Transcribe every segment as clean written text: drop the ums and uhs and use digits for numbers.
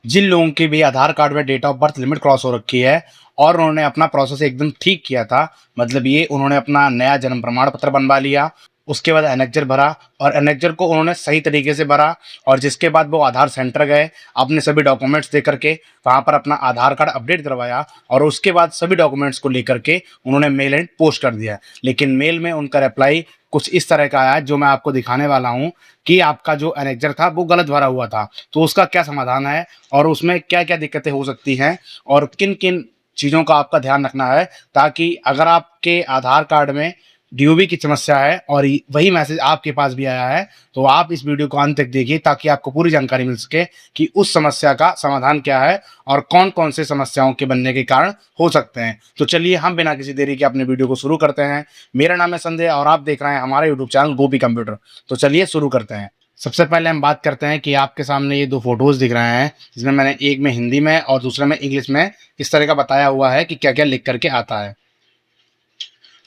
जिन लोगों की भी आधार कार्ड में date of birth limit cross हो रखी है और उन्होंने अपना प्रोसेस एकदम ठीक किया था, मतलब ये उन्होंने अपना नया जन्म प्रमाण पत्र बनवा लिया, उसके बाद एनेक्जर भरा और एनेक्जर को उन्होंने सही तरीके से भरा और जिसके बाद वो आधार सेंटर गए, अपने सभी डॉक्यूमेंट्स दे करके वहाँ पर अपना आधार कार्ड अपडेट करवाया और उसके बाद सभी डॉक्यूमेंट्स को लेकर के उन्होंने मेल एंड पोस्ट कर दिया। लेकिन मेल में उनका रिप्लाई कुछ इस तरह का आया है जो मैं आपको दिखाने वाला हूँ कि आपका जो एनेक्जर था वो गलत भरा हुआ था, तो उसका क्या समाधान है और उसमें क्या क्या दिक्कतें हो सकती हैं और किन किन चीज़ों का आपका ध्यान रखना है, ताकि अगर आपके आधार कार्ड में डीओबी की समस्या है और वही मैसेज आपके पास भी आया है, तो आप इस वीडियो को अंत तक देखिए ताकि आपको पूरी जानकारी मिल सके कि उस समस्या का समाधान क्या है और कौन कौन से समस्याओं के बनने के कारण हो सकते हैं। तो चलिए हम बिना किसी देरी के अपने वीडियो को शुरू करते हैं। मेरा नाम है संजय और आप देख रहे हैं हमारा यूट्यूब चैनल गोपी कंप्यूटर। तो चलिए शुरू करते हैं। सबसे पहले हम बात करते हैं कि आपके सामने ये दो फोटोज दिख रहे हैं, जिसमें मैंने एक में हिंदी में और दूसरे में इंग्लिश में इस तरह का बताया हुआ है कि क्या क्या लिख करके आता है।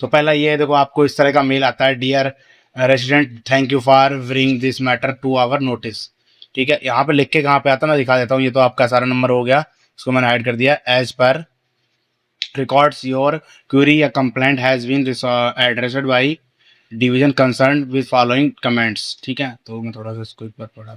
तो पहला ये देखो, आपको इस तरह का मेल आता है, dear resident thank you for bring this matter to our notice. ठीक है, यहाँ पे लिख के कहाँ पे आता है मैं दिखा देता हूँ। ये तो आपका सारा नंबर हो गया, इसको मैंने ऐड कर दिया। As per records your query या complaint has been addressed by division concern with following comments. ठीक है, तो मैं थोड़ा सा इसको एक बार पढ़ा।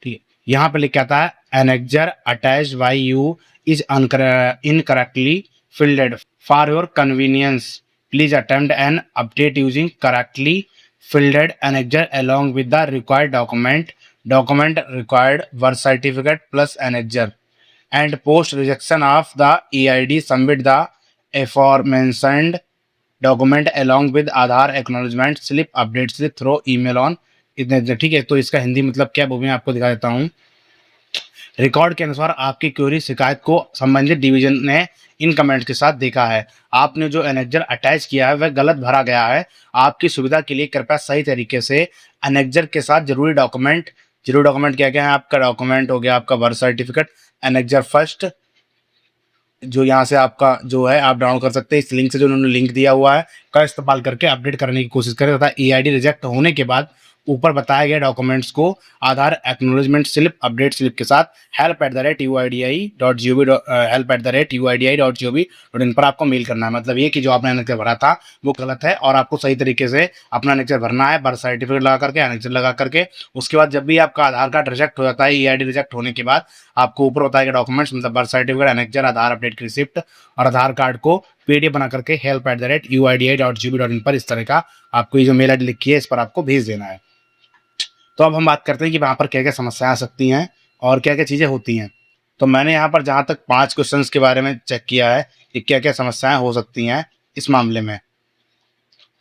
ठीक है, यहाँ पे लिख के आता है annexure attached by you is incorrectly filled. For your convenience, please attempt an update using correctly filled annexure along with the required document. Document required birth certificate plus annexure. And post rejection of the EID, submit the aforementioned document along with Aadhaar acknowledgement slip update slip through email on इतने। ठीक है, तो इसका हिंदी मतलब क्या वो मैं आपको दिखा देता हूँ। रिकॉर्ड के अनुसार आपकी क्वेरी शिकायत को संबंधित डिवीजन ने इन कमेंट्स के साथ देखा है। आपने जो एनेक्जर अटैच किया है वह गलत भरा गया है। आपकी सुविधा के लिए कृपया सही तरीके से एनेक्जर के साथ जरूरी डॉक्यूमेंट क्या क्या है। आपका डॉक्यूमेंट हो गया आपका बर्थ सर्टिफिकेट, एनेक्जर फर्स्ट जो यहाँ से आपका जो है आप डाउनलोड कर सकते हैं इस लिंक से जो उन्होंने लिंक दिया हुआ है, का इस्तेमाल करके अपडेट करने की कोशिश करें तथा ईआईडी रिजेक्ट होने के बाद ऊपर बताए गए डॉक्यूमेंट्स को आधार एक्नोलॉजमेंट स्लिप अपडेट स्लिप के साथ help@uidi.gov.in पर आपको मेल करना है। मतलब ये कि जो आपने एनेक्जर भरा था वो गलत है और आपको सही तरीके से अपना एनेक्जर भरना है, बर्थ सर्टिफिकेट लगा करके एनेक्जर लगा करके। उसके बाद जब भी आपका आधार कार्ड रिजेक्ट हो जाता है, ईआईडी रिजेक्ट होने के बाद आपको ऊपर बताए गए डॉक्यूमेंट्स मतलब बर्थ सर्टिफिकेट, एनेक्जर, आधार अपडेट की रिसिप्ट और आधार कार्ड को पीडीएफ बना करके help@uidi.gov.in पर इस तरह का आपको ये जो मेल आईडी लिखी है इस पर आपको भेज देना है। तो अब हम बात करते हैं कि वहाँ पर क्या क्या समस्याएं आ सकती हैं और क्या क्या चीज़ें होती हैं। तो मैंने यहाँ पर जहाँ तक 5 क्वेश्चंस के बारे में चेक किया है कि क्या क्या समस्याएं हो सकती हैं इस मामले में,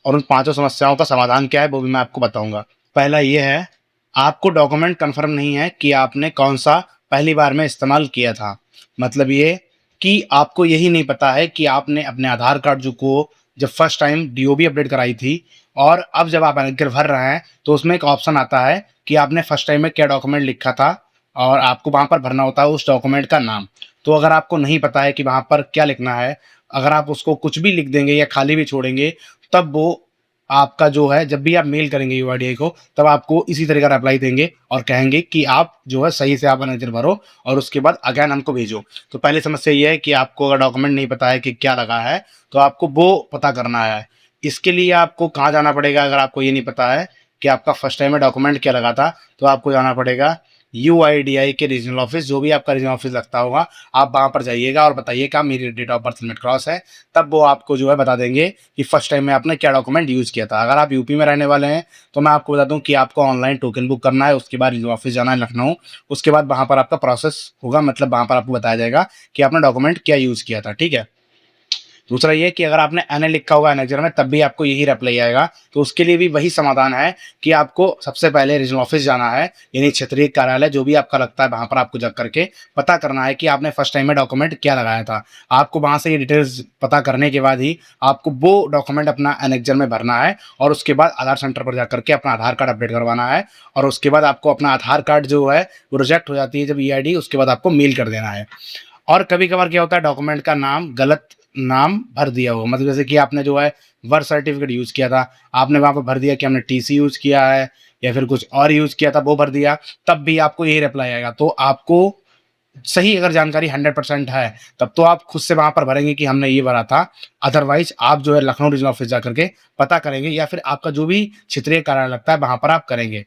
और उन पांचों समस्याओं का समाधान क्या है वो भी मैं आपको बताऊंगा। पहला ये है, आपको डॉक्यूमेंट कंफर्म नहीं है कि आपने कौन सा पहली बार में इस्तेमाल किया था। मतलब ये कि आपको यही नहीं पता है कि आपने अपने आधार कार्ड जो को जब फर्स्ट टाइम डीओबी अपडेट कराई थी और अब जब आप एनकर भर रहे हैं तो उसमें एक ऑप्शन आता है कि आपने फर्स्ट टाइम में क्या डॉक्यूमेंट लिखा था और आपको वहाँ पर भरना होता है उस डॉक्यूमेंट का नाम। तो अगर आपको नहीं पता है कि वहाँ पर क्या लिखना है, अगर आप उसको कुछ भी लिख देंगे या खाली भी छोड़ेंगे, तब वो आपका जो है जब भी आप मेल करेंगे यूआईडीआई को तब आपको इसी तरह का रिप्लाई देंगे और कहेंगे कि आप जो है सही से आप मैनेजर भरो और उसके बाद अगेन हमको भेजो। तो पहली समस्या ये है कि आपको अगर डॉक्यूमेंट नहीं पता है कि क्या लगा है तो आपको वो पता करना है। इसके लिए आपको कहाँ जाना पड़ेगा, अगर आपको ये नहीं पता है कि आपका फर्स्ट टाइम में डॉक्यूमेंट क्या लगा था तो आपको जाना पड़ेगा यूआईडीआई के रीजनल ऑफिस, जो भी आपका रीजनल ऑफिस लगता होगा आप वहाँ पर जाइएगा और बताइएगा मेरी date of birth limit cross है। तब वो आपको जो है बता देंगे कि फर्स्ट टाइम में आपने क्या डॉक्यूमेंट यूज़ किया था। अगर आप यूपी में रहने वाले हैं तो मैं आपको बता दूं कि आपको ऑनलाइन टोकन बुक करना है, उसके बाद रीजनल ऑफिस जाना है लखनऊ, उसके बाद वहाँ पर आपका प्रोसेस होगा, मतलब वहाँ पर आपको बताया जाएगा कि आपने डॉक्यूमेंट क्या यूज़ किया था। ठीक है, दूसरा ये कि अगर आपने एनए लिखा होगा एनेक्जर में तब भी आपको यही रिप्लाई आएगा, तो उसके लिए भी वही समाधान है कि आपको सबसे पहले रीजनल ऑफिस जाना है, यानी क्षेत्रीय कार्यालय जो भी आपका लगता है वहाँ पर आपको जा करके पता करना है कि आपने फर्स्ट टाइम में डॉक्यूमेंट क्या लगाया था। आपको वहाँ से ये डिटेल्स पता करने के बाद ही आपको वो डॉक्यूमेंट अपना एनेक्जर में भरना है और उसके बाद आधार सेंटर पर जा करके अपना आधार कार्ड अपडेट करवाना है और उसके बाद आपको अपना आधार कार्ड जो है वो रिजेक्ट हो जाती है जब ईआईडी, उसके बाद आपको मेल कर देना है। और कभी कभार क्या होता है डॉक्यूमेंट का नाम गलत नाम भर दिया हो, मतलब जैसे कि आपने जो है बर्थ सर्टिफिकेट यूज़ किया था, आपने वहाँ पर भर दिया कि हमने टीसी यूज़ किया है या फिर कुछ और यूज़ किया था वो भर दिया, तब भी आपको यही रिप्लाई आएगा। तो आपको सही अगर जानकारी 100% है, तब तो आप खुद से वहाँ पर भरेंगे कि हमने ये भरा था। अदरवाइज़ आप जो है लखनऊ रीजनल ऑफ़िस जा कर के पता करेंगे या फिर आपका जो भी क्षेत्रीय कार्यालय लगता है, वहाँ पर आप करेंगे।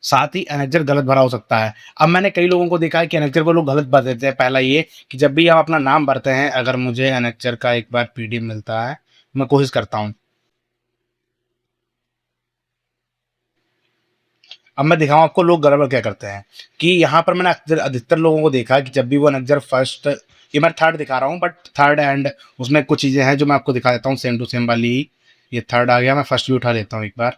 साथ ही एनेक्जर गलत भरा हो सकता है। अब मैंने कई लोगों को देखा है कि एनेक्जर को लोग गलत भर देते हैं। पहला ये कि जब भी हम अपना नाम भरते हैं, अगर मुझे एनेक्जर का एक बार पीडीएफ मिलता है, मैं कोशिश करता हूँ। अब मैं दिखाऊँ आपको लोग गड़बड़ क्या करते हैं, कि यहाँ पर मैंने अक्सर अधिकतर लोगों को देखा है कि जब भी वो एनेक्जर फर्स्ट, ये मैं थर्ड दिखा रहा हूँ, बट थर्ड एंड उसमें कुछ चीज़ें हैं जो मैं आपको दिखा देता हूँ सेम टू सेम वाली ही। ये थर्ड आ गया, मैं फर्स्ट भी उठा लेता हूँ एक बार।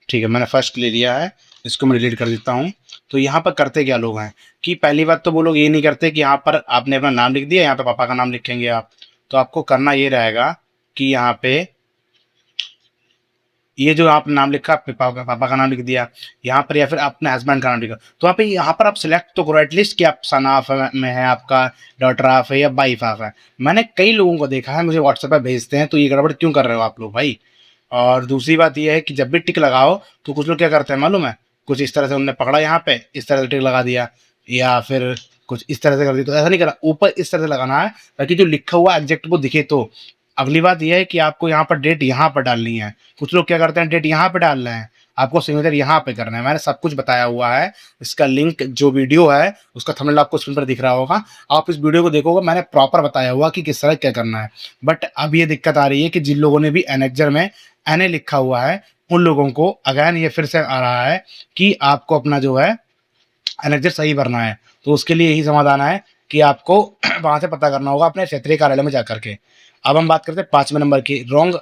ठीक है, मैंने फर्स्ट ले लिया है, इसको मैं डिलीट कर देता हूँ। तो यहाँ पर करते क्या लोग हैं कि पहली बात तो वो लोग ये नहीं करते कि यहाँ पर आपने अपना नाम लिख दिया, यहाँ पे पापा का नाम लिखेंगे आप। तो आपको करना ये रहेगा कि यहाँ पे ये जो आपने नाम लिखा, आपके पापा का नाम लिख दिया यहाँ पर, या फिर आपने हस्बैंड का नाम लिखा, तो यहाँ पर आप सिलेक्ट तो करो एटलीस्ट कि आप सन ऑफ में है, आपका डॉटर ऑफ है या वाइफ ऑफ है। मैंने कई लोगों को देखा है, मुझे व्हाट्सएप पर भेजते हैं, तो ये गड़बड़ क्यों कर रहे हो आप लोग भाई। और दूसरी बात ये है कि जब भी टिक लगाओ तो कुछ लोग क्या करते हैं मालूम है, कुछ इस तरह से उन्होंने पकड़ा यहाँ पे, इस तरह से टिक लगा दिया, या फिर कुछ इस तरह से कर दिया। तो ऐसा नहीं करना, ऊपर इस तरह से लगाना है ताकि जो लिखा हुआ एग्जैक्ट वो दिखे। तो अगली बात यह है कि आपको यहाँ पर डेट यहाँ पर डालनी है। कुछ लोग क्या करते हैं, डेट यहाँ पे डाल रहे हैं, आपको सिग्नेचर यहाँ पे करना है। मैंने सब कुछ बताया हुआ है, इसका लिंक जो वीडियो है उसका थंबनेल आपको स्क्रीन पर दिख रहा होगा, आप इस वीडियो को देखोगे, मैंने प्रॉपर बताया हुआ कि किस तरह क्या करना है। बट अब ये दिक्कत आ रही है कि जिन लोगों ने भी एनेक्जर में एनए लिखा हुआ है, उन लोगों को अगेन ये फिर से आ रहा है कि आपको अपना जो है एनेक्जर सही भरना है। तो उसके लिए यही समाधान है कि आपको वहां से पता करना होगा अपने क्षेत्रीय कार्यालय में जाकर के। अब हम बात करते हैं 5वें नंबर की, रॉन्ग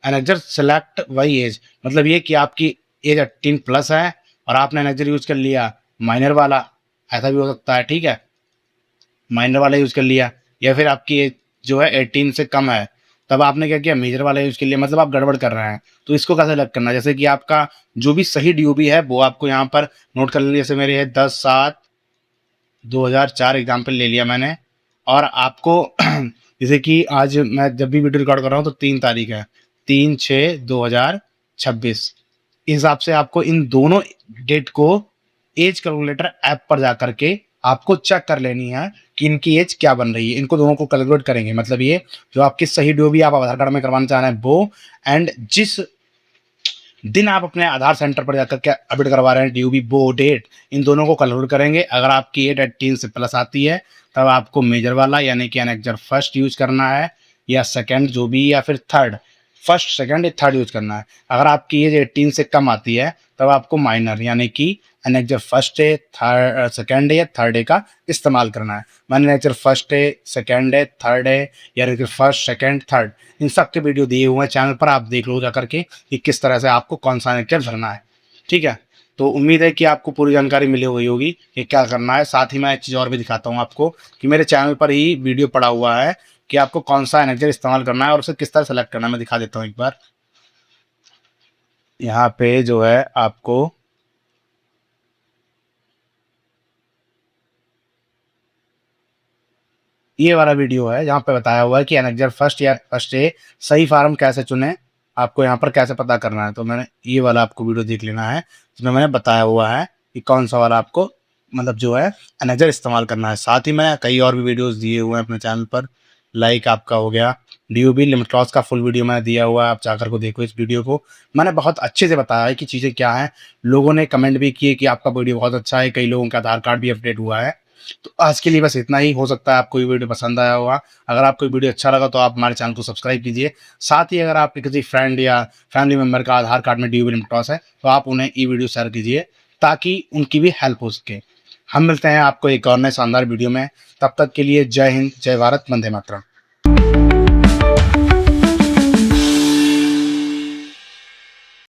एनेक्जर सेलेक्ट वही एज। मतलब ये कि आपकी एज 18+ है और आपने एनेक्जर यूज कर लिया माइनर वाला, ऐसा भी हो सकता है, ठीक है, माइनर वाला यूज कर लिया, या फिर आपकी एज जो है 18 से कम है, तब आपने क्या किया, मेजर वाला यूज कर लिया, मतलब आप गड़बड़ कर रहे हैं। तो इसको कैसे अलग करना है, जैसे कि आपका जो भी सही ड्यूबी है वो आपको यहाँ पर नोट कर लेना। जैसे मेरे है 10/7/2004 एग्जाम्पल ले लिया मैंने, और आपको जैसे कि आज मैं जब भी वीडियो रिकॉर्ड कर रहा हूँ तो 3 तारीख है, 3/6/2026। इस हिसाब से आपको इन दोनों डेट को एज कैलकुलेटर ऐप पर जा करके आपको चेक कर लेनी है कि इनकी एज क्या बन रही है। इनको दोनों को कैलकुलेट करेंगे, मतलब ये जो आपकी सही ड्यूबी आप आधार कार्ड में करवाना चाह रहे हैं वो, एंड जिस दिन आप अपने आधार सेंटर पर जाकर के अपडेट करवा रहे हैं ड्यूबी, वो डेट, इन दोनों को कैलकुलेट करेंगे। अगर आपकी एज 18 से प्लस आती है तब आपको मेजर वाला यानी कि एनेक्जर फर्स्ट यूज करना है, या सेकंड जो भी, या फिर थर्ड, फर्स्ट सेकंड या थर्ड यूज करना है। अगर आपकी एज 18 से कम आती है तब आपको माइनर यानी कि एनेक्जर फर्स्ट है, थर्ड सेकंड है या थर्ड है का इस्तेमाल करना है। मैंने एनेक्जर फर्स्ट है, सेकंड है, थर्ड है, या एनेक्जर फर्स्ट सेकंड थर्ड, इन सब के वीडियो दिए हुए हैं चैनल पर, आप देख लो जाकर के कि किस तरह से आपको कौन सा एनेक्जर भरना है। ठीक है, तो उम्मीद है कि आपको पूरी जानकारी मिली हुई होगी कि क्या करना है। साथ ही मैं एक चीज़ और भी दिखाता हूँ आपको कि मेरे चैनल पर ही वीडियो पड़ा हुआ है कि आपको कौन सा एनेक्जर इस्तेमाल करना है और उसे किस तरह सेलेक्ट करना है। मैं दिखा देता हूँ एक बार। यहाँ पे जो है आपको ये वाला वीडियो है जहाँ पे बताया हुआ है कि एनेक्जर फर्स्ट या फर्स्ट ए सही फार्म कैसे चुने, आपको यहाँ पर कैसे पता करना है। तो मैंने ये वाला आपको वीडियो देख लेना है जिसमें मैंने बताया हुआ है कि कौन सा वाला आपको मतलब जो है एनेक्जर इस्तेमाल करना है। साथ ही मैंने कई और भी वीडियोस दिए हुए हैं अपने चैनल पर, लाइक आपका हो गया DUB लिमिट क्रॉस का फुल वीडियो मैंने दिया हुआ है, आप जाकर को देखो। इस वीडियो को मैंने बहुत अच्छे से बताया है कि चीज़ें क्या हैं। लोगों ने कमेंट भी किए कि आपका वीडियो बहुत अच्छा है, कई लोगों का आधार कार्ड भी अपडेट हुआ है। तो आज के लिए बस इतना ही, हो सकता है आपको ये वीडियो पसंद आया होगा। अगर आपको ये वीडियो अच्छा लगा तो आप हमारे चैनल को सब्सक्राइब कीजिए। साथ ही अगर आपके किसी फ्रेंड या फैमिली मेम्बर का आधार कार्ड में DUB लिमिट क्रॉस है तो आप उन्हें ये वीडियो शेयर कीजिए ताकि उनकी भी हेल्प हो सके। हम मिलते हैं आपको एक और नए शानदार वीडियो में, तब तक के लिए जय हिंद, जय भारत, वंदे मातरम।